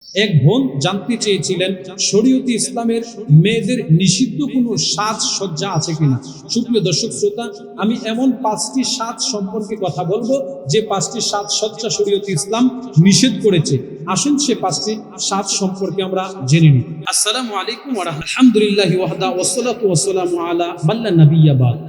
এক বোন জানতে চেয়েছিলেন শরীয়তে ইসলামের মেয়েদের নিষিদ্ধ কোনো সাজসজ্জা আছে কিনা। সুপ্রিয় দর্শক শ্রোতা, আমি এমন 5টি সাজ সম্পর্কে কথা বলবো যে 5টি সাজসজ্জা শরীয়তে ইসলাম নিষেধ করেছে। আসুন সে 5টি সাজ সম্পর্কে আমরা জেনে নিই। আসসালামু আলাইকুম ওয়া রাহমাতুল্লাহি, আলহামদুলিল্লাহি ওয়াহদা ওয়াসসালাতু ওয়াসসালামু আলা মান লা নাবিয়্যা বা'দ।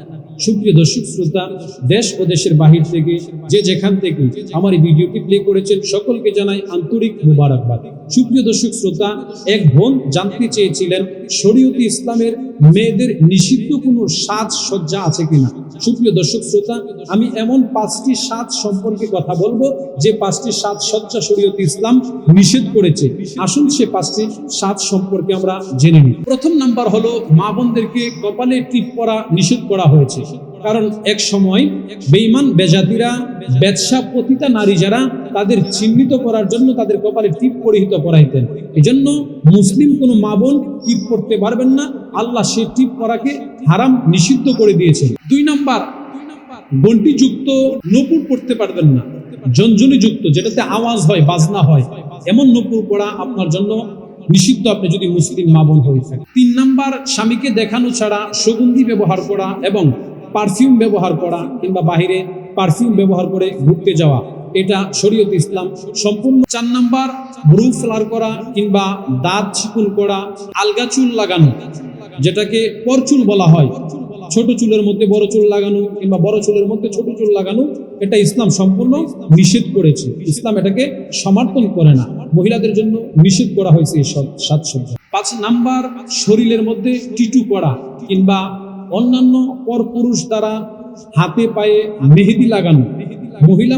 সুপ্রিয় দর্শক শ্রোতা, দেশ ও দেশের বাহির থেকে যে যেখান থেকে আমার এই ভিডিওটি প্লে করেছেন সকলকে জানাই আন্তরিক মোবারকবাদ। সুপ্রিয় দর্শক শ্রোতা, এক বোন জানতে চেয়েছিলেন শরীয়তে ইসলামের মেয়েদের নিষিদ্ধ কোনো সাজসজ্জা আছে কিনা। সুপ্রিয় দর্শক শ্রোতা, আমি এমন 5টি সাজ সম্পর্কে কথা বলবো যে 5টি সাজসজ্জা শরীয়তে ইসলাম নিষেধ করেছে। আসুন সে 5টি সাজ সম্পর্কে আমরা জেনে নিই। প্রথম নাম্বার হলো, মা বোনদেরকে কপালে টিপ পরা নিষেধ করা হয়েছে। কারণ এক সময় বেঈমান বেজাতিরা বেশ্যা পতিতা নারী যারা তাদের চিহ্নিত করার জন্য তাদের কপালে টিপ পরিহিত করাইতেন। এজন্য মুসলিম কোনো মা বোন টিপ পরতে পারবেন না। আল্লাহ সেই টিপ পরাকে হারাম নিষিদ্ধ করে দিয়েছেন। 2 নাম্বার, ঘণ্টিযুক্ত নূপুর পরতে পারবেন না। ঝনঝনিযুক্ত, যেটাতে আওয়াজ হয়, বাজনা হয়, এমন নূপুর পরা আপনার জন্য নিষিদ্ধ, আপনি যদি মুসলিম মা বোন হয়ে থাকেন। 3 নাম্বার, স্বামীকে দেখানো ছাড়া সুগন্ধি ব্যবহার করা এবং পারফিউম ব্যবহার করা কিংবা বাহিরে পারফিউম ব্যবহার করে ঘুরতে যাওয়া, এটা শরীয়তে ইসলাম সম্পূর্ণ। 4 নাম্বার, ভ্রু ফ্লার করা কিংবা দাঁত চিকুন করা, আলগা চুল লাগানো, যেটাকে পরচুল বলা হয়, ছোট চুলের মধ্যে বড় চুল লাগানো কিংবা বড় চুলের মধ্যে ছোট চুল লাগানো, এটা ইসলাম সম্পূর্ণ নিষেধ করেছে। ইসলাম এটাকে সমর্থন করে না। মহিলাদের জন্য নিষেধ করা হয়েছে এই সব সাজসজ্জা। 5 নাম্বার, শরীরের মধ্যে টিটু করা কিংবা অন্যান্য পরপুরুষ দ্বারা হাতে পায়ে মেহেদি লাগানো।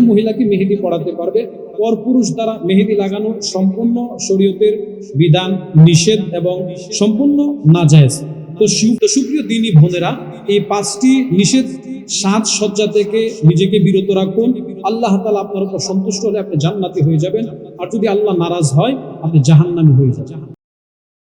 মহিলাকে মেহেদি পড়াতে পারবে, পরপুরুষ দ্বারা মেহেদি লাগানো সম্পূর্ণ শরীয়তের বিধান নিষেধ এবং সম্পূর্ণ নাজায়েজ। তো সুপ্রিয় দ্বীনী বোনেরা, এই 5টি নিষেধ সাজসজ্জা থেকে নিজেকে বিরত রাখুন। আল্লাহ তাআলা আপনার উপর সন্তুষ্ট হলে আপনি জান্নাতি হয়ে যাবেন, আর যদি আল্লাহ নারাজ হয় আপনি জাহান্নামী হয়ে যাবেন।